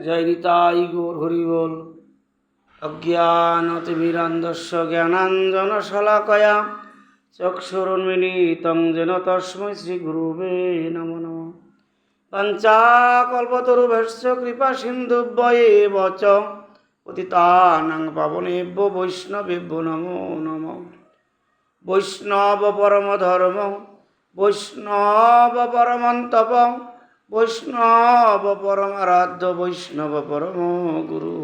জয় নিতাই গৌর হরি বল। অজ্ঞানতিমিরান্ধস্য জ্ঞানাঞ্জনশলাকয়া চক্ষুরুন্মিলিतं যেন তস্मै শ্রীগুরুবে নমো নমঃ। পঞ্চাকল্পতরুভ্যশ্চ কৃপাসিন্ধুভ্যেব চ পতিতানাং পাবনেভ্যো বৈষ্ণবেভ্যো নমো নমঃ। বৈষ্ণব পরম ধর্ম, বৈষ্ণব পরমন্তপ, বৈষ্ণব পরমারাধ্য, বৈষ্ণব পরম গুরু।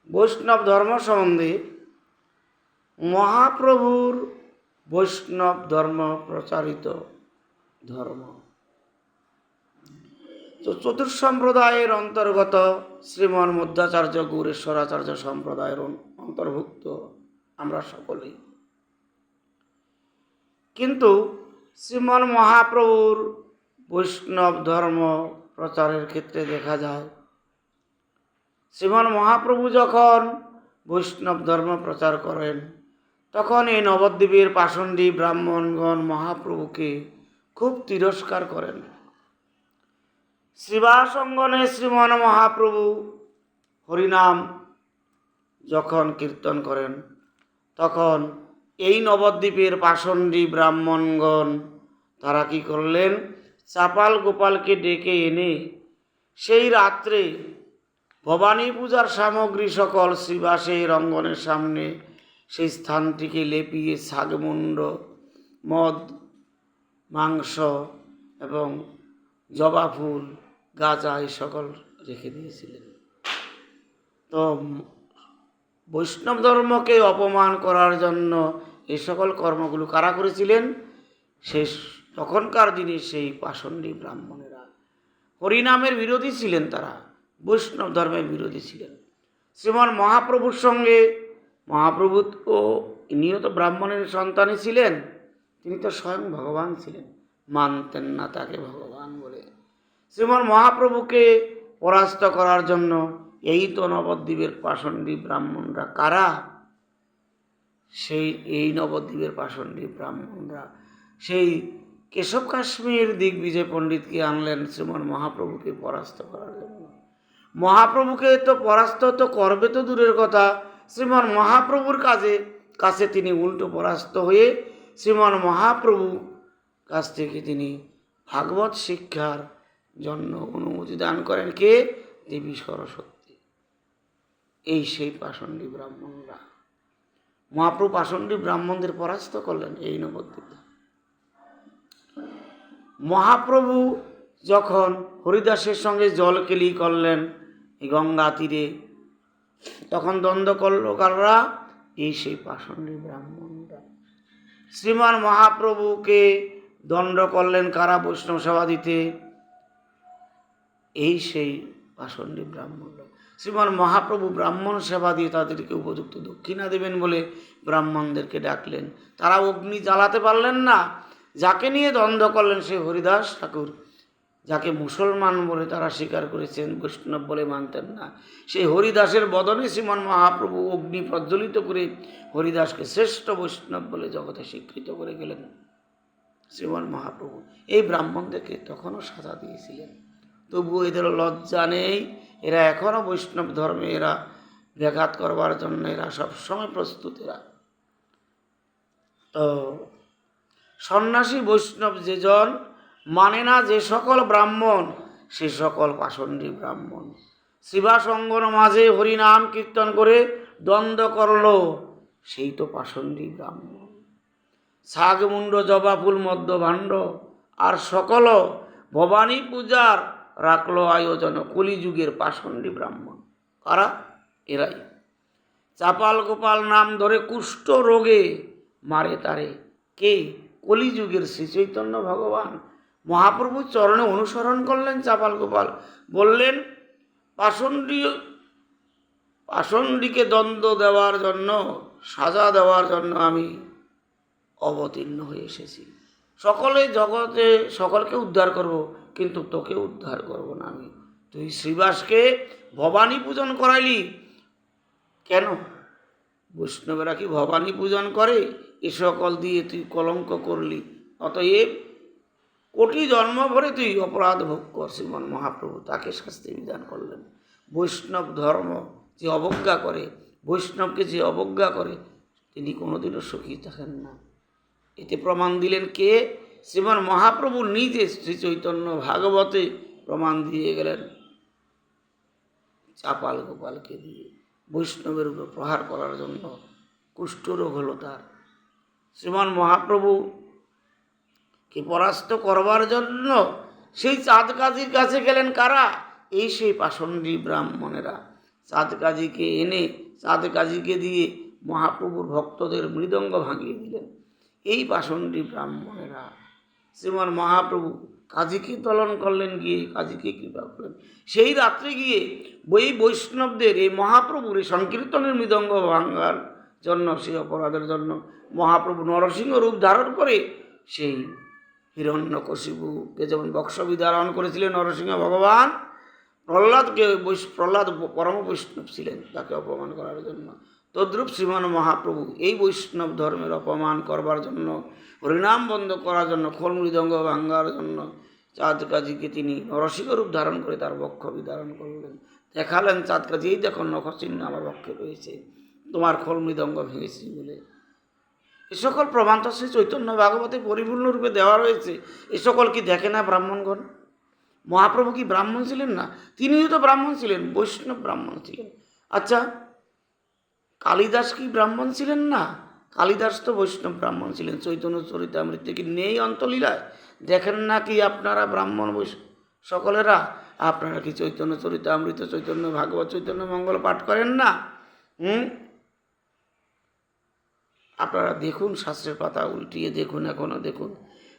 বৈষ্ণব ধর্ম সম্বন্ধে মহাপ্রভুর বৈষ্ণব ধর্ম প্রচারিত ধর্ম। তো চতুর্সম্প্রদায়ের অন্তর্গত শ্রীমন মধ্বাচার্য গৌরেশ্বরাচার্য সম্প্রদায়ের অন্তর্ভুক্ত আমরা সকলেই। কিন্তু শ্রীমন মহাপ্রভুর বৈষ্ণব ধর্ম প্রচারের ক্ষেত্রে দেখা যায়, শ্রীমন মহাপ্রভু যখন বৈষ্ণব ধর্ম প্রচার করেন তখন এই নবদ্বীপের পাষণ্ডী ব্রাহ্মণগণ মহাপ্রভুকে খুব তিরস্কার করেন। শ্রীবাস অঙ্গনে শ্রীমন মহাপ্রভু হরিনাম যখন কীর্তন করেন তখন এই নবদ্বীপের পাষণ্ডী ব্রাহ্মণগণ তারা কি করলেন, চাপাল গোপালকে ডেকে এনে সেই রাত্রে ভবানী পূজার সামগ্রী সকল শ্রীবাসের অঙ্গনের সামনে সেই স্থানটিকে লেপিয়ে শাকমুণ্ড, মদ, মাংস এবং জবা ফুল, গাঁজা এই সকল রেখে দিয়েছিলেন। তো বৈষ্ণব ধর্মকে অপমান করার জন্য এই সকল কর্মগুলো কারা করেছিলেন? সেই তখনকার দিনে সেই পাষণ্ডী ব্রাহ্মণেরা হরিনামের বিরোধী ছিলেন, তারা বৈষ্ণব ধর্মের বিরোধী ছিলেন। শ্রীমান মহাপ্রভুর সঙ্গে মহাপ্রভু ও ইনিও তো ব্রাহ্মণের সন্তানই ছিলেন, তিনি তো স্বয়ং ভগবান ছিলেন, মানতেন না তাকে ভগবান বলে। শ্রীমান মহাপ্রভুকে পরাস্ত করার জন্য এই তো নবদ্বীপের পাষণ্ডী ব্রাহ্মণরা কারা? এই নবদ্বীপের পাষণ্ডী ব্রাহ্মণরা সেই কেশব কাশ্মীর দিগ্বিজয় পণ্ডিতকে আনলেন শ্রীমান মহাপ্রভুকে পরাস্ত করার জন্য। মহাপ্রভুকে তো পরাস্ত তো করবে তো দূরের কথা, শ্রীমান মহাপ্রভুর কাছে তিনি উল্টো পরাস্ত হয়ে শ্রীমান মহাপ্রভু কাছ থেকে তিনি ভাগবত শিক্ষার জন্য অনুমতি দান করেন কে? দেবী সরস্বতী। এই সেই পাষণ্ডী ব্রাহ্মণরা মহাপ্রভু পাষণ্ডী ব্রাহ্মণদের পরাস্ত করলেন এই নবদ্বীপে। মহাপ্রভু যখন হরিদাসের সঙ্গে জলকেলি করলেন এই গঙ্গা তীরে, তখন দ্বন্দ্ব করল কাররা? এই সেই পাষণ্ডী ব্রাহ্মণরা। শ্রীমান মহাপ্রভুকে দণ্ড করলেন কারা বৈষ্ণব সেবা দিতে? এই সেই পাষণ্ডী ব্রাহ্মণরা। শ্রীমান মহাপ্রভু ব্রাহ্মণ সেবা দিয়ে তাদেরকে উপযুক্ত দক্ষিণা দেবেন বলে ব্রাহ্মণদেরকে ডাকলেন, তারা অগ্নি জ্বালাতে পারলেন না। যাকে নিয়ে দ্বন্দ্ব করলেন সে হরিদাস ঠাকুর, যাকে মুসলমান বলে তারা স্বীকার করেছেন, বৈষ্ণব বলে মানতেন না। সেই হরিদাসের বদনে শ্রীমান মহাপ্রভু অগ্নি প্রজ্বলিত করে হরিদাসকে শ্রেষ্ঠ বৈষ্ণব বলে জগতে স্বীকৃত করে গেলেন শ্রীমান মহাপ্রভু। এই ব্রাহ্মণদেরকে তখনও সাজা দিয়েছিলেন, তবুও এদের লজ্জা নেই। এরা এখনও বৈষ্ণব ধর্মে এরা ব্যাঘাত করবার জন্য এরা সবসময় প্রস্তুত। এরা তো সন্ন্যাসী বৈষ্ণব যেজন মানে না যে সকল ব্রাহ্মণ, সে সকল পাষণ্ডী ব্রাহ্মণ। শ্রীবাস অঙ্গন মাঝে হরিনাম কীর্তন করে দ্বন্দ্ব করল, সেই তো পাষণ্ডী ব্রাহ্মণ। শাকমুণ্ড, জবা ফুল, মদ্য ভাণ্ড আর সকল ভবানী পূজার রাখলো আয়োজন কলিযুগের পাষণ্ডী ব্রাহ্মণ। কারা? এরাই। চাপাল গোপাল নাম ধরে কুষ্ঠ রোগে মারে তারে কে? কলিযুগের শ্রী চৈতন্য ভগবান। মহাপ্রভুর চরণে অনুসরণ করলেন চাপাল গোপাল, বললেন পাষণ্ডীকে দ্বন্দ্ব দেওয়ার জন্য, সাজা দেওয়ার জন্য আমি অবতীর্ণ হয়ে এসেছি। জগতে সকলকে উদ্ধার করব, কিন্তু তোকে উদ্ধার করব না আমি। তুই শ্রীবাসকে ভবানী পূজন করাইলি কেন? বৈষ্ণবেরা কি ভবানী পূজন করে? এ সকল দিয়ে তুই কলঙ্ক করলি। অতএব কোটি জন্ম ভরে তুই অপরাধ ভোগ কর। শ্রীমন মহাপ্রভু তাকে শাস্তি বিধান করলেন। বৈষ্ণব ধর্ম যে অবজ্ঞা করে, বৈষ্ণবকে যে অবজ্ঞা করে, তিনি কোনোদিনও সুখী থাকেন না। এতে প্রমাণ দিলেন কে? শ্রীমন মহাপ্রভু নিজে শ্রী চৈতন্য ভাগবতে প্রমাণ দিয়ে গেলেন চাপাল গোপালকে দিয়ে। বৈষ্ণবের উপর প্রহার করার জন্য কুষ্ঠরোগ হলো তার। শ্রীমন মহাপ্রভুকে পরাস্ত করবার জন্য সেই চাঁদ কাজীর কাছে গেলেন কারা? এই সেই পাষণ্ডী ব্রাহ্মণেরা। চাঁদ কাজীকে এনে চাঁদ কাজীকে দিয়ে মহাপ্রভুর ভক্তদের মৃদঙ্গ ভাঙিয়ে দিলেন এই পাষণ্ডী ব্রাহ্মণেরা। শ্রীমন মহাপ্রভু কাজীকে দলন করলেন, গিয়ে কাজীকে কৃপা করলেন। সেই রাত্রে গিয়ে বৈষ্ণবদের এই মহাপ্রভুর এই সংকীর্তনের মৃদঙ্গ ভাঙার জন্য, সেই অপরাধের জন্য মহাপ্রভু নরসিংহ রূপ ধারণ করে সেই হিরণ্যকশিপুকে যেমন বক্সবিধারণ করেছিলেন নরসিংহ ভগবান, প্রহ্লাদ পরম বৈষ্ণব ছিলেন, তাকে অপমান করার জন্য। তদ্রূপ শ্রীমান মহাপ্রভু এই বৈষ্ণব ধর্মের অপমান করবার জন্য, হরিনাম বন্ধ করার জন্য, খোল মৃদঙ্গ ভাঙ্গার জন্য চাঁদ কাজীকে তিনি নরসিংহ রূপ ধারণ করে তার বক্ষ বিধারণ করলেন। দেখালেন চাঁদ কাজী, এই দেখো নখচিহ্ন আমার বক্ষে রয়েছে, তোমার খোল মৃদঙ্গ ভেঙেছি বলে। এ সকল প্রমাণ তো শ্রী চৈতন্য ভাগবতে পরিপূর্ণরূপে দেওয়া রয়েছে। এ সকল কি দেখে না ব্রাহ্মণগণ? মহাপ্রভু কি ব্রাহ্মণ ছিলেন না? তিনিও তো ব্রাহ্মণ ছিলেন, বৈষ্ণব ব্রাহ্মণ ছিলেন। আচ্ছা, কালিদাস কি ব্রাহ্মণ ছিলেন না? কালিদাস তো বৈষ্ণব ব্রাহ্মণ ছিলেন। চৈতন্য চরিতামৃত কি নেই অন্তলীলায়? দেখেন না কি আপনারা ব্রাহ্মণ সকলেরা? আপনারা কি চৈতন্য চরিতামৃত, চৈতন্য ভাগবত, চৈতন্য মঙ্গল পাঠ করেন না? আপনারা দেখুন, শাস্ত্রের পাতা উল্টিয়ে দেখুন, এখনো দেখুন।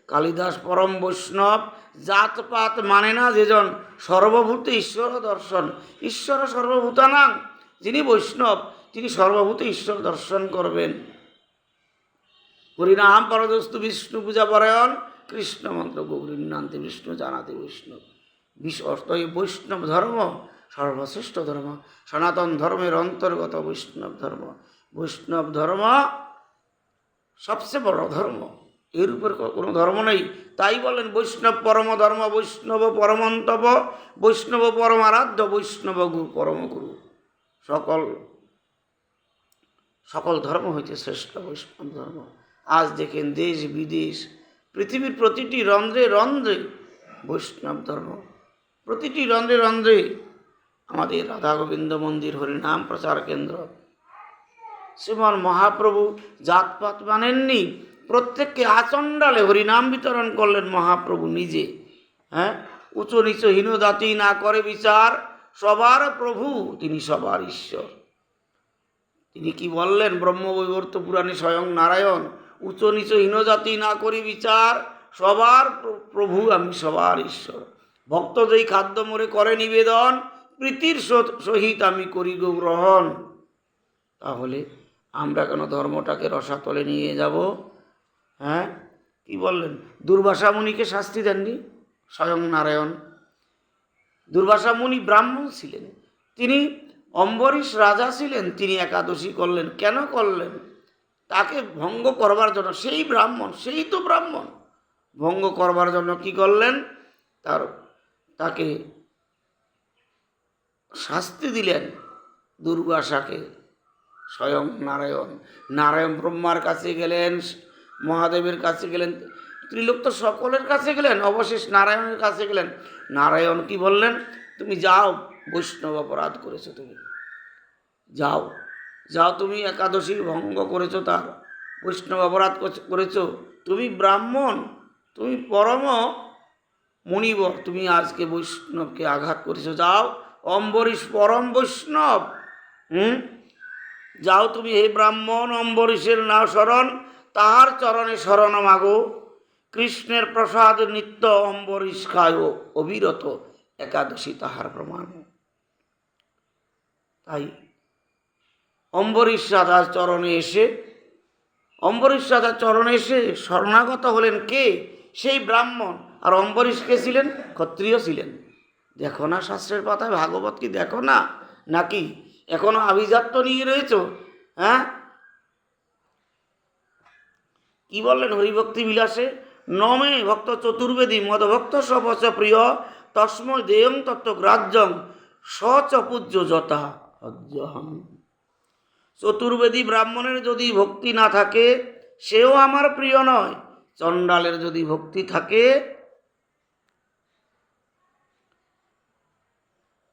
কালিদাস পরম বৈষ্ণব, জাতপাত মানে না যেজন, সর্বভূতে ঈশ্বর দর্শন, ঈশ্বর সর্বভূতানাং। যিনি বৈষ্ণব তিনি সর্বভূতে ঈশ্বর দর্শন করবেন। হরিনাম পরদস্তু বিষ্ণু পূজা পরায়ণ, কৃষ্ণ মন্ত্র গৌরীনান্তে বিষ্ণু জানাতে বৈষ্ণব। এই বৈষ্ণব ধর্ম সর্বশ্রেষ্ঠ ধর্ম, সনাতন ধর্মের অন্তর্গত বৈষ্ণব ধর্ম। বৈষ্ণব ধর্ম সবচেয়ে বড় ধর্ম, এর উপর কোনো ধর্ম নেই। তাই বলেন বৈষ্ণব পরম ধর্ম, বৈষ্ণব পরমন্তব, বৈষ্ণব পরমারাধ্য, বৈষ্ণব গুরু পরম গুরু। সকল ধর্ম হইতে শ্রেষ্ঠ বৈষ্ণব ধর্ম। আজ দেখেন দেশ বিদেশ, পৃথিবীর প্রতিটি রন্ধ্রে রন্ধ্রে বৈষ্ণব ধর্ম, প্রতিটি রন্ধ্রে রন্ধ্রে আমাদের রাধা গোবিন্দ মন্দির, হরিনাম প্রচার কেন্দ্র। শ্রীমান মহাপ্রভু জাতপাত মানেননি, প্রত্যেককে আচণ্ডালে হরিনাম বিতরণ করলেন মহাপ্রভু নিজে। উঁচু নিচু হীন জাতি না করে বিচার, সবার প্রভু তিনি সবার ঈশ্বর। তিনি কি বললেন ব্রহ্মবৈবর্ত পুরাণে? স্বয়ং নারায়ণ, উঁচু নিচু হীন জাতি না করি বিচার, সবার প্রভু আমি সবার ঈশ্বর। ভক্ত যেই খাদ্য মোরে করে নিবেদন, প্রীতির সহিত আমি করি গো গ্রহণ। তাহলে আমরা কেন ধর্মটাকে রসাতলে নিয়ে যাব? কি বললেন? দুর্বাসা মুনিকে শাস্তি দেননি স্বয়ং নারায়ণ? দুর্বাসা মুনি ব্রাহ্মণ ছিলেন, তিনি অম্বরীশ রাজা ছিলেন, তিনি একাদশী করলেন। কেন করলেন? তাকে ভঙ্গ করবার জন্য। সেই ব্রাহ্মণ, সেই তো ব্রাহ্মণ, ভঙ্গ করবার জন্য কি করলেন? তাকে শাস্তি দিলেন দুর্বাসাকে স্বয়ং নারায়ণ। নারায়ণ ব্রহ্মার কাছে গেলেন, মহাদেবের কাছে গেলেন, ত্রিলোক তো সকলের কাছে গেলেন, অবশেষ নারায়ণের কাছে গেলেন। নারায়ণ কি বললেন? তুমি যাও, বৈষ্ণব অপরাধ করেছো, তুমি যাও, তুমি একাদশী ভঙ্গ করেছো, তার বৈষ্ণব অপরাধ করেছো, তুমি ব্রাহ্মণ, তুমি পরম মুনিবর, তুমি আজকে বৈষ্ণবকে আঘাত করেছো, যাও। অম্বরীশ পরম বৈষ্ণব, যাও তুমি হে ব্রাহ্মণ, অম্বরীশের নাও শরণ, তাহার চরণে শরণ মাগো। কৃষ্ণের প্রসাদ নিত্য অম্বরীশ খায় অবিরত, একাদশী তাহার প্রমাণ। তাই অম্বরীশ রাজার চরণে এসে শরণাগত হলেন কে? সেই ব্রাহ্মণ। আর অম্বরীশ কে ছিলেন? ক্ষত্রিয় ছিলেন। দেখো না শাস্ত্রের পাতায়, ভাগবত কি দেখো না? নাকি এখনো আভিজাত্য নিয়ে রয়েছ? কি বললেন হরিভক্তি বিলাসে? নমে ভক্ত চতুর্বেদী মদভক্ত সবচ প্রিয় তস্মৈ দেয়ং তত্ত্বগ্রাহ্যং সচ পূজ্য যথা অজ্জহম। চতুর্বেদী ব্রাহ্মণের যদি ভক্তি না থাকে সেও আমার প্রিয় নয়, চণ্ডালের যদি ভক্তি থাকে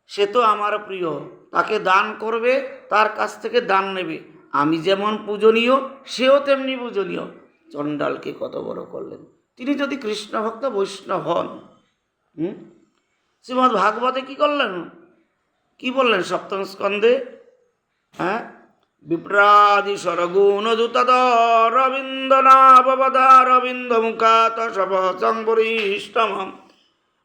সে তো আমার প্রিয়, তাকে দান করবে, তার কাছ থেকে দান নেবে। আমি যেমন পূজনীয় সেও তেমনি পূজনীয়। চণ্ডালকে কত বড় করলেন, তিনি যদি কৃষ্ণ ভক্ত বৈষ্ণব হন। শ্রীমদ্ ভাগবতে কি করলেন, কি বললেন সপ্তম স্কন্ধে? হ্যাঁ, বিপ্রাদি সরগুণ দূতদরবিন্দ নাববদারবিন্দ মুখাত সবসংবরিষ্টম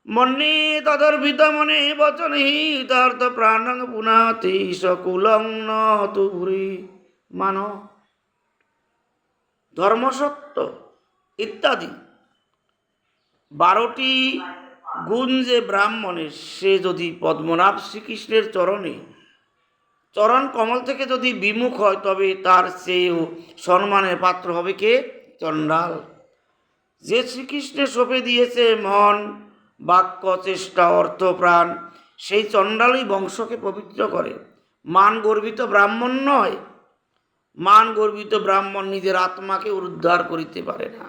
মন্যে তদর্ভিত মনে বচনে তার্থ প্রাণং পুনাতি সকুলং ন তুভুরি মান। ধর্মসত্য ইত্যাদি 12টি গুণ যে ব্রাহ্মণের, সে যদি পদ্মনাভ শ্রীকৃষ্ণের চরণ কমল থেকে যদি বিমুখ হয়, তবে তার চেয়েও সম্মানের পাত্র হবে কে? চণ্ডাল। যে শ্রীকৃষ্ণের সঁপে দিয়েছে মন, বাক্য, চেষ্টা, অর্থ, প্রাণ, সেই চণ্ডালই বংশকে পবিত্র করে। মান গর্বিত ব্রাহ্মণ নয়, মান গর্বিত ব্রাহ্মণ নিজের আত্মাকে উদ্ধার করিতে পারে না।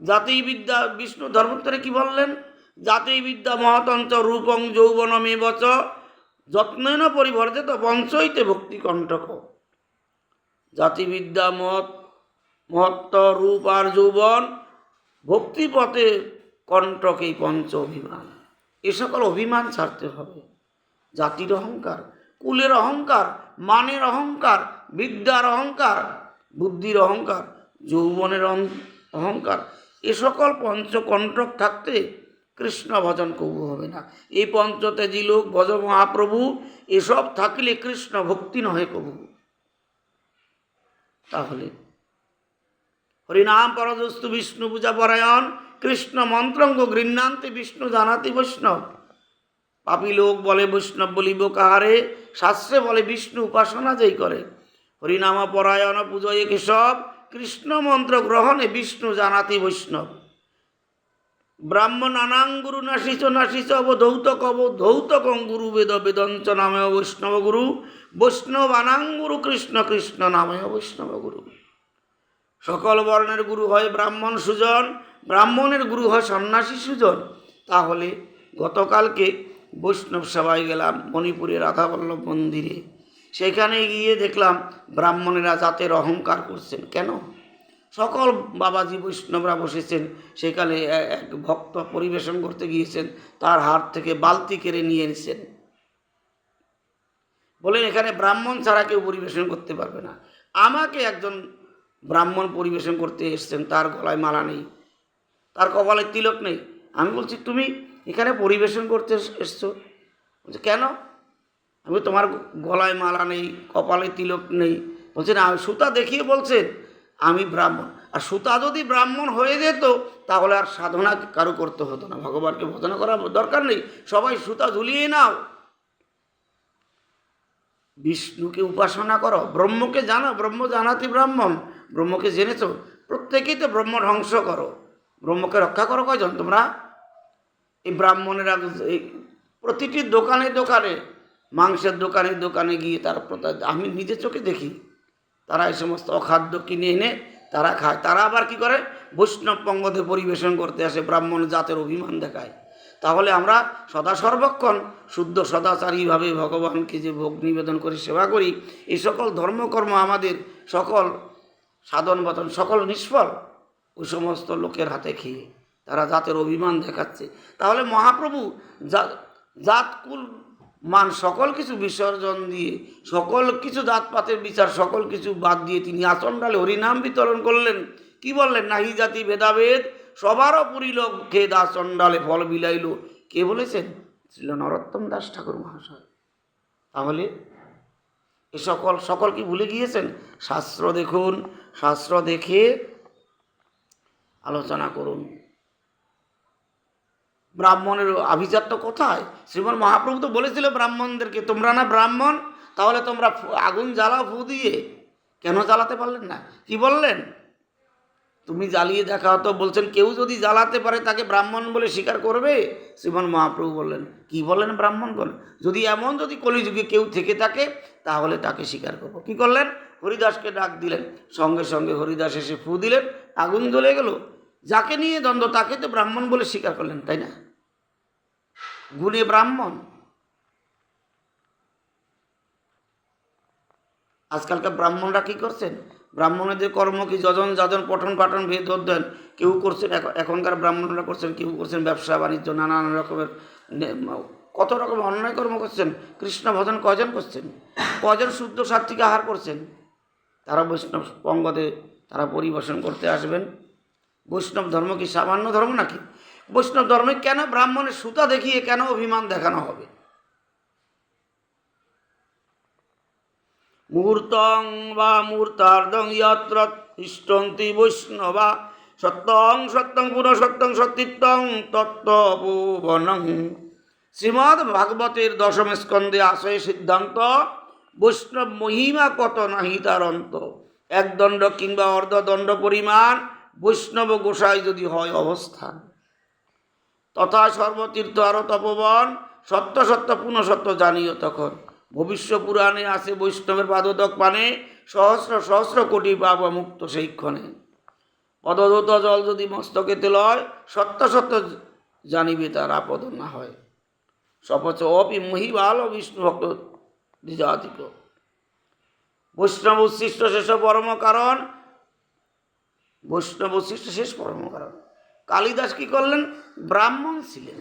জাতি বিদ্যা, বিষ্ণু ধর্মোত্তরে কি বললেন? জাতি বিদ্যা মহতঞ্চ রূপং যৌবনমেব চ যত্নেন পরিবর্ধিত পঞ্চৈতে ভক্তি কণ্টক। জাতিবিদ্যা মহত্ব, রূপ আর যৌবন, ভক্তিপথে কণ্টক এই পঞ্চ অভিমান। এ সকল অভিমান ছাড়তে হবে। জাতির অহংকার, কুলের অহংকার, মানের অহংকার, বিদ্যার অহংকার, বুদ্ধির অহংকার, যৌবনের অহংকার, এ সকল পঞ্চকণ্টক থাকতে কৃষ্ণ ভজন কবু হবে না। এই পঞ্চতেজি লোক ভজ মহাপ্রভু, এসব থাকলে কৃষ্ণ ভক্তি নহে কবু। তাহলে হরিনাম পরদস্তু বিষ্ণু পূজা পরায়ণ কৃষ্ণ মন্ত্রঙ্গ গৃহ্ণান্তে বিষ্ণু জানাতি বৈষ্ণব। পাপী লোক বলে বৈষ্ণব বলিব কাহারে, শাস্ত্রে বলে বিষ্ণু উপাসনা যেই করে। হরিনাম পরায়ণ পূজয়ে কেশব, কৃষ্ণ মন্ত্র গ্রহণে বিষ্ণু জানাতি বৈষ্ণব। ব্রাহ্মণানাং গুরু নাশিচ নাশিচ অবধৌতকং গুরু বেদ বেদঞ্চ নামেয় বৈষ্ণব গুরু, বৈষ্ণবানাং গুরু কৃষ্ণ কৃষ্ণ নামেয় বৈষ্ণব গুরু। সকল বর্ণের গুরু হয় ব্রাহ্মণ সুজন, ব্রাহ্মণের গুরু হয় সন্ন্যাসী সুজন। তাহলে গতকালকে বৈষ্ণব সভায় গেলাম মণিপুরের রাধাবল্লভ মন্দিরে, সেখানে গিয়ে দেখলাম ব্রাহ্মণেরা জাতের অহংকার করছেন। কেন? সকল বাবাজি বৈষ্ণবরা বসেছেন, সেখানে এক ভক্ত পরিবেশন করতে গিয়েছেন, তার হাত থেকে বালতি কেড়ে নিয়ে নিয়েছেন, বলেন এখানে ব্রাহ্মণ ছাড়া কেউ পরিবেশন করতে পারবে না। আমাকে একজন ব্রাহ্মণ পরিবেশন করতে এসছেন, তার গলায় মালা নেই, তার কপালে তিলক নেই। আমি বলছি তুমি এখানে পরিবেশন করতে এসছো? বলছে কেন? আমি তোমার গলায় মালা নেই, কপালে তিলক নেই। বলছে না, সুতা দেখিয়ে বলছেন আমি ব্রাহ্মণ। আর সুতা যদি ব্রাহ্মণ হয়ে যেত তাহলে আর সাধনা কারো করতে হতো না, ভগবানকে ভজনা করার দরকার নেই, সবাই সুতা ঝুলিয়ে নাও, বিষ্ণুকে উপাসনা করো, ব্রহ্মকে জানো, ব্রহ্ম জানাতি ব্রাহ্মণ। ব্রহ্মকে জেনেছ, প্রত্যেকেই তো ব্রহ্ম ধ্বংস করো, ব্রহ্মকে রক্ষা করো কয়জন তোমরা? এই ব্রাহ্মণেরা এই প্রতিটি দোকানে দোকানে, মাংসের দোকানে দোকানে গিয়ে তার আমি নিজের চোখে দেখি, তারা এই সমস্ত অখাদ্য কিনে এনে তারা খায়। তারা আবার কি করে? বৈষ্ণব পঙ্গতে পরিবেশন করতে আসে, ব্রাহ্মণ জাতের অভিমান দেখায়। তাহলে আমরা সদা সর্বক্ষণ শুদ্ধ সদাচারীভাবে ভগবানকে যে ভোগ নিবেদন করে সেবা করি, এই সকল ধর্মকর্ম আমাদের সকল সাধন বদন সকল নিষ্ফল ওই সমস্ত লোকের হাতে খেয়ে। তারা জাতের অভিমান দেখাচ্ছে। তাহলে মহাপ্রভু জাতকুল মান সকল কিছু বিসর্জন দিয়ে, সকল কিছু জাতপাতের বিচার সকল কিছু বাদ দিয়ে তিনি আচণ্ডালে হরিনাম বিতরণ করলেন। কি বললেন? নাহি জাতি ভেদাভেদ সবারও পুরিল খেদ আচণ্ডালে ফল বিলাইল। কে বলেছেন? ছিল নরোত্তম দাস ঠাকুর মহাশয়। তাহলে এ সকল কি ভুলে গিয়েছেন? শাস্ত্র দেখুন, শাস্ত্র দেখে আলোচনা করুন। ব্রাহ্মণের আভিজাত্য কোথায়? শ্রীমন মহাপ্রভু তো বলেছিল ব্রাহ্মণদেরকে, তোমরা না ব্রাহ্মণ, তাহলে তোমরা আগুন জ্বালাও ফু দিয়ে। কেন জ্বালাতে পারলেন না? কি বললেন? তুমি জ্বালিয়ে দেখাও তো। বলছেন কেউ যদি জ্বালাতে পারে তাকে ব্রাহ্মণ বলে স্বীকার করবে? শ্রীমান মহাপ্রভু বললেন, কি বলেন ব্রাহ্মণ বলেন? যদি এমন যদি কলিযুগে কেউ থেকে থাকে তাহলে তাকে স্বীকার করবো। কি করলেন? হরিদাসকে ডাক দিলেন, সঙ্গে সঙ্গে হরিদাস এসে ফু দিলেন, আগুন জ্বলে গেল। যাকে নিয়ে দ্বন্দ্ব তাকে তো ব্রাহ্মণ বলে স্বীকার করলেন, তাই না? গুণে ব্রাহ্মণ। আজকালকার ব্রাহ্মণরা কি করছেন? ব্রাহ্মণদের কর্ম কি যজন যাজন পঠন পাঠন ভেদ অধ্যয়ন কেউ করছেন, এখনকার ব্রাহ্মণরা করছেন, কেউ করছেন ব্যবসা বাণিজ্য, নানান রকমের কত রকমের অন্যায় কর্ম করছেন। কৃষ্ণ ভজন কজন করছেন? কজন শুদ্ধ সাত্বিক আহার করছেন? তারা বৈষ্ণব পঙ্গতে তারা পরিবেশন করতে আসবেন। বৈষ্ণব ধর্ম কি সামান্য ধর্ম নাকি? বৈষ্ণব ধর্মে কেন ব্রাহ্মণের সুতা দেখিয়ে কেন অভিমান দেখানো হবে? মুহূর্তং বা মুহূর্তার্ধং যত্র তিষ্ঠন্তি বৈষ্ণবা সত্যং সত্যং পুনঃ সত্যং সত্যিত্বং তত্ত্বভুবনং। শ্রীমদ্ ভাগবতের দশম স্কন্ধে আসে সিদ্ধান্ত, বৈষ্ণব মহিমা কত নাহি তার অন্ত। এক দণ্ড কিংবা অর্ধদণ্ড পরিমাণ বৈষ্ণব গোসাই যদি হয় অবস্থান, তথা সর্বতীর্থ আরো তপবন সত্য সত্য পুনঃ সত্য জানিও তখন। ভবিষ্য পুরাণে আসে বৈষ্ণবের পাদোদক পানে সহস্র সহস্র কোটি পাপ মুক্ত সেই ক্ষণে। পদধৌত জল যদি মস্তকেতে লয় সত্য সত্য জানিবে তার আপদ না হয়। সপচ অপি মহিবাল বিষ্ণু ভক্ত দ্বিজাতিক। বৈষ্ণব উচ্ছিষ্ট শেষ পরম কারণ, বৈষ্ণব উচ্ছিষ্ট শেষ পরম কারণ। কালিদাস কি করলেন? ব্রাহ্মণ ছিলেন।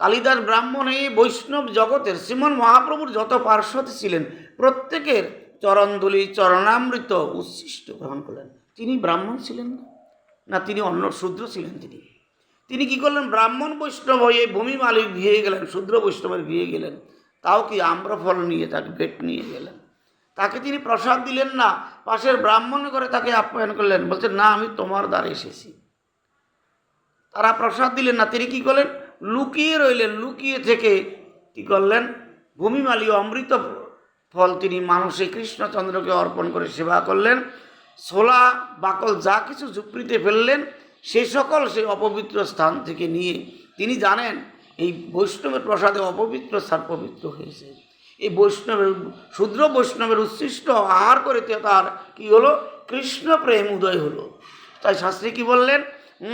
কালিদাস ব্রাহ্মণ এই বৈষ্ণব জগতের শ্রীমন মহাপ্রভুর যত পার্শ্বদ ছিলেন প্রত্যেকের চরণধূলি চরণামৃত উচ্ছিষ্ট গ্রহণ করলেন। তিনি ব্রাহ্মণ ছিলেন না? না তিনি অন্য শূদ্র ছিলেন? তিনি কি করলেন? ব্রাহ্মণ বৈষ্ণব হয়ে ভূমি মালিক ভিয়ে গেলেন, শূদ্র বৈষ্ণবের ভিয়ে গেলেন। তাও কি আম্রফল নিয়ে তাকে ভেট নিয়ে গেলেন। তাকে তিনি প্রসাদ দিলেন না, পাশের ব্রাহ্মণ করে তাকে আপ্যায়ন করলেন, বলছেন না আমি তোমার দ্বারে এসেছি। তারা প্রসাদ দিলেন না, তিনি কি করলেন? লুকিয়ে রইলেন। লুকিয়ে থেকে কি করলেন? ভূমিমালী অমৃত ফল তিনি মানুষে কৃষ্ণচন্দ্রকে অর্পণ করে সেবা করলেন। ছোলা বাকল যা কিছু ঝুপড়িতে ফেললেন সে সকল সেই অপবিত্র স্থান থেকে নিয়ে তিনি জানেন এই বৈষ্ণবের প্রসাদে অপবিত্র স্থান পবিত্র হয়েছে। এই বৈষ্ণবের শূদ্র বৈষ্ণবের উচ্ছিষ্ট আহার করে তার কি হলো? কৃষ্ণ প্রেম উদয় হলো। তাই শাস্ত্রী কি বললেন?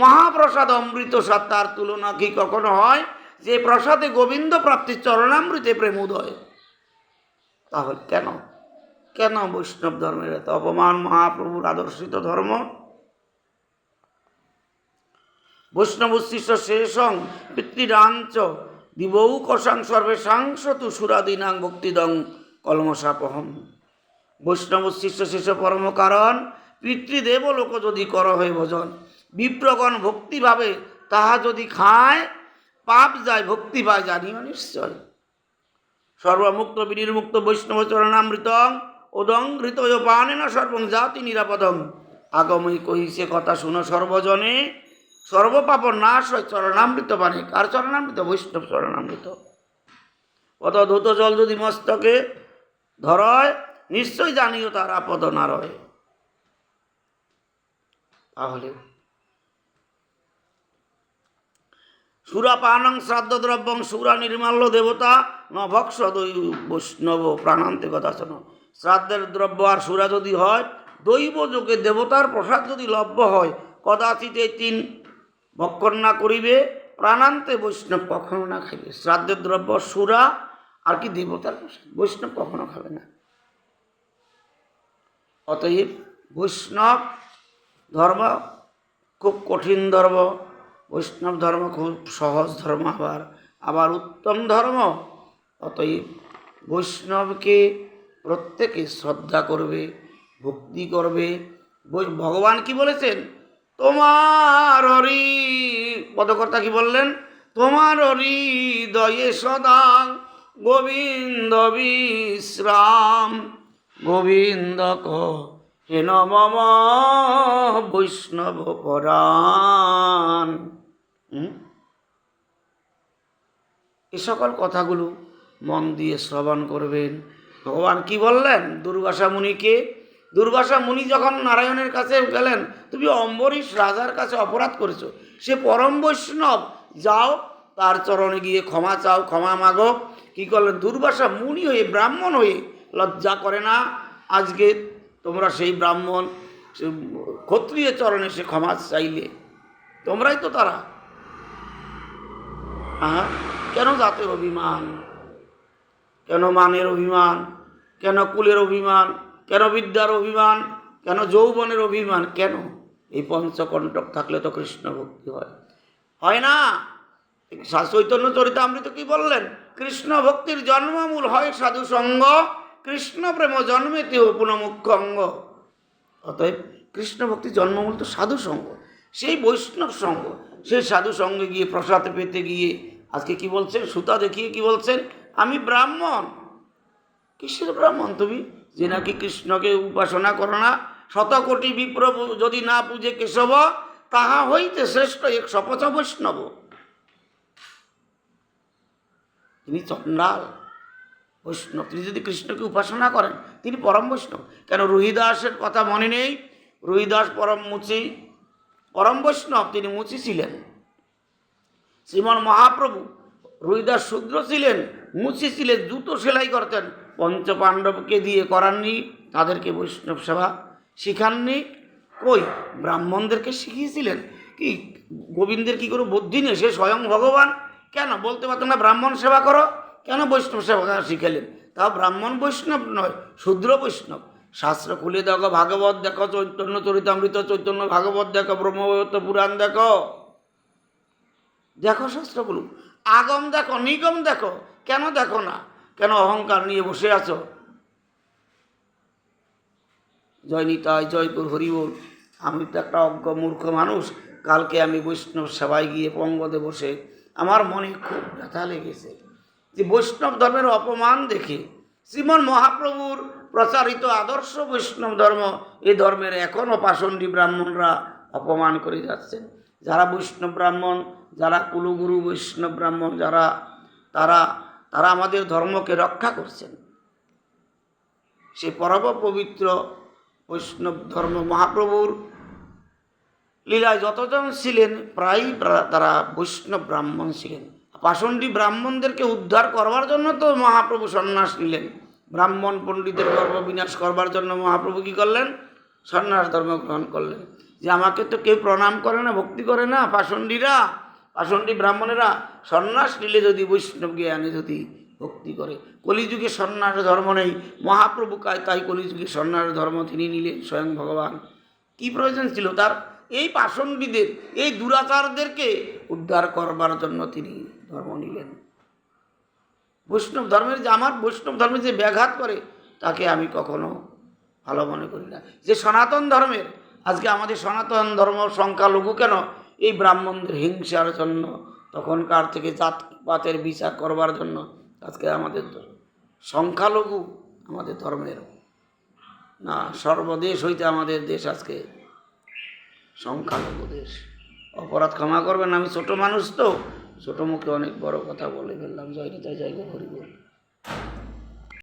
মহাপ্রসাদ অমৃত স্বাদ তার তুলনা কি কখনো হয়? যে প্রসাদে গোবিন্দ প্রাপ্তির চরণামৃতে প্রেম উদয়। তাহলে কেন কেন বৈষ্ণব ধর্মের এত অপমান? মহাপ্রভুর আদর্শিত ধর্ম। বৈষ্ণব উচ্ছিষ্ট শেষং পিতৃরাঞ্চ দিবৌ কষাং সর্বেশাংশ তু সুরাদিনাং ভক্তিদং কলমশাপহম। বৈষ্ণব উচ্ছিষ্ট শেষ পরম কারণ, পিতৃদেব লোক যদি কর হয়ে ভজন, বিপ্রগণ ভক্তিভাবে তাহা যদি খায় পাপ যায় ভক্তি পায় জানিও নিশ্চয়। সর্বমুক্ত বিনির্মুক্ত বৈষ্ণব চরণামৃতং ওদং ঘৃত পানেন সর্বং জাতি নিরাপদম। আগমই কহিছে কথা শুনো সর্বজনে, সর্বপাপ নাশ হয় চরণামৃত পানে। কার চরণামৃত? বৈষ্ণব চরণামৃত। পদধৌত জল যদি মস্তকে ধরয় নিশ্চয় জানিও তার আপদ না রয়। তাহলে সুরাপানং শ্রাদ্ধ দ্রব্যং সুরা নির্মাল্য দেবতা ন ভক্ষ দৈব বৈষ্ণব প্রাণান্তে কথাচন। শ্রাদ্ধের দ্রব্য আর সুরা যদি হয়, দৈব যোগে দেবতার প্রসাদ যদি লভ্য হয়, কদাচিৎ এই তিন ভক্ষণ না করিবে, প্রাণান্তে বৈষ্ণব কখনো না খাইবে। শ্রাদ্ধের দ্রব্য সুরা আর কি দেবতার প্রসাদ, বৈষ্ণব কখনো খাবে না। অতএব বৈষ্ণব ধর্ম খুব কঠিন ধর্ম, বৈষ্ণব ধর্ম খুব সহজ ধর্ম, আবার উত্তম ধর্ম। অতএব বৈষ্ণবকে প্রত্যেকে শ্রদ্ধা করবে, ভক্তি করবে। ভগবান কি বলেছেন? তোমার হরি, পদকর্তা কি বললেন? তোমার হৃদয়ে সদা গোবিন্দ বিশ্রাম। গোবিন্দ হেন মম বৈষ্ণব পরাণ। এ সকল কথাগুলো মন দিয়ে শ্রবণ করবেন। ভগবান কি বললেন দুর্বাসা মুনিকে? দুর্বাসা মুনি যখন নারায়ণের কাছে গেলেন, তুমি অম্বরীশ রাজার কাছে অপরাধ করেছো, সে পরম বৈষ্ণব, যাও তার চরণে গিয়ে ক্ষমা চাও, ক্ষমা মাগো। কি করলেন? দুর্বাসা মুনি হয়ে, ব্রাহ্মণ হয়ে লজ্জা করে না? আজকে তোমরা সেই ব্রাহ্মণ, সে ক্ষত্রিয় চরণে সে ক্ষমা চাইলে, তোমরাই তো তারা। হ্যাঁ, কেন জাতের অভিমান, কেন মানের অভিমান, কেন কুলের অভিমান, কেন বিদ্যার অভিমান, কেন যৌবনের অভিমান, কেন? এই পঞ্চকণ্টক থাকলে তো কৃষ্ণ ভক্তি হয় না। চৈতন্য চরিতামৃত কি বললেন? কৃষ্ণ ভক্তির জন্মমূল হয় সাধু সঙ্গ, কৃষ্ণ প্রেম জন্মেতে পুনমুখ্য অঙ্গ। অতএব কৃষ্ণ ভক্তি জন্মমূল তো সাধু সঙ্গ, সেই বৈষ্ণব সঙ্গ, সেই সাধু সঙ্গে গিয়ে প্রসাদ পেতে গিয়ে আজকে কি বলছেন? সুতা দেখিয়ে কি বলছেন? আমি ব্রাহ্মণ। কিসের ব্রাহ্মণ তুমি, যে নাকি কৃষ্ণকে উপাসনা করো না? শতকোটি বিপ্র যদি না পূজে কেশব, তাহা হইতে শ্রেষ্ঠ এক শপথ বৈষ্ণব। তিনি চণ্ডাল বৈষ্ণব। তিনি যদি কৃষ্ণকে উপাসনা করেন, তিনি পরম বৈষ্ণব। কেন রুহিদাসের কথা মনে নেই? রুহিদাস পরম মুচি, পরম বৈষ্ণব, তিনি মুচি ছিলেন। শ্রীমন মহাপ্রভু, রুহিদাস শূদ্র ছিলেন, মুচি ছিলেন, জুতো সেলাই করতেন। পঞ্চপাণ্ডবকে দিয়ে করাননি, তাদেরকে বৈষ্ণব সেবা শিখাননি। কই, ব্রাহ্মণদেরকে শিখিয়েছিলেন। কি গোবিন্দের কি করে বুদ্ধি নেই? সে স্বয়ং ভগবান, কেন বলতে পারতেন না ব্রাহ্মণ সেবা করো? কেন বৈষ্ণব সেবা শিখালেন? তাও ব্রাহ্মণ বৈষ্ণব নয়, শূদ্র বৈষ্ণব। শাস্ত্র খুলে দেখো, ভাগবত দেখো, চৈতন্য চরিতামৃত, চৈতন্য ভাগবত দেখো, ব্রহ্মবৈবর্ত পুরাণ দেখো, দেখো শাস্ত্রগুলো, আগম দেখো, নিগম দেখো। কেন দেখো না? কেন অহংকার নিয়ে বসে আছো? জয় নিতাই, জয় গুরু হরিবোল। আমি তো একটা অজ্ঞ মূর্খ মানুষ। কালকে আমি বৈষ্ণব সেবায় গিয়ে পঙ্গদে বসে আমার মনে খুব ব্যথা লেগেছে যে বৈষ্ণব ধর্মের অপমান দেখে। শ্রীমন মহাপ্রভুর প্রচারিত আদর্শ বৈষ্ণব ধর্ম, এই ধর্মের এখনও পাষণ্ডী ব্রাহ্মণরা অপমান করে যাচ্ছেন। যারা বৈষ্ণব ব্রাহ্মণ, যারা কুলগুরু বৈষ্ণব ব্রাহ্মণ, যারা তারা তারা আমাদের ধর্মকে রক্ষা করছেন। সে পরম পবিত্র বৈষ্ণব ধর্ম, মহাপ্রভুর লীলায় যতজন ছিলেন প্রায়ই তারা বৈষ্ণব ব্রাহ্মণ ছিলেন। পাষণ্ডী ব্রাহ্মণদেরকে উদ্ধার করবার জন্য তো মহাপ্রভু সন্ন্যাস নিলেন। ব্রাহ্মণ পণ্ডিতের গর্ব বিনাশ করবার জন্য মহাপ্রভু কী করলেন? সন্ন্যাস ধর্ম গ্রহণ করলেন। যে আমাকে তো কেউ প্রণাম করে না, ভক্তি করে না, পাষণ্ডীরা, পাষণ্ডী ব্রাহ্মণেরা সন্ন্যাস নিলে যদি বৈষ্ণব জ্ঞানে যদি ভক্তি করে। কলিযুগে সন্ন্যাস ধর্ম নেই, মহাপ্রভু তাই কলিযুগে সন্ন্যাস ধর্ম তিনি নিলেন, স্বয়ং ভগবান। কি প্রয়োজন ছিল তার? এই পাষণ্ডীদের, এই দুরাচারদেরকে উদ্ধার করবার জন্য তিনি ধর্ম নিলেন। বৈষ্ণব ধর্মের যে, আমার বৈষ্ণব ধর্মে যে ব্যাঘাত করে তাকে আমি কখনো ভালো মনে করি না। যে সনাতন ধর্মের, আজকে আমাদের সনাতন ধর্ম সংখ্যালঘু কেন? এই ব্রাহ্মণদের হিংসার জন্য, তখনকার থেকে জাতপাতের বিচার করবার জন্য আজকে আমাদের সংখ্যালঘু আমাদের ধর্মের না। সর্বদেশ হইতে আমাদের দেশ আজকে সংখ্যালঘু দেশ। অপরাধ ক্ষমা করবেন, আমি ছোট মানুষ তো, ছোট মুখে অনেক বড় কথা বলে ফেললাম। জয় নিতাই, জয় গো হরি বল।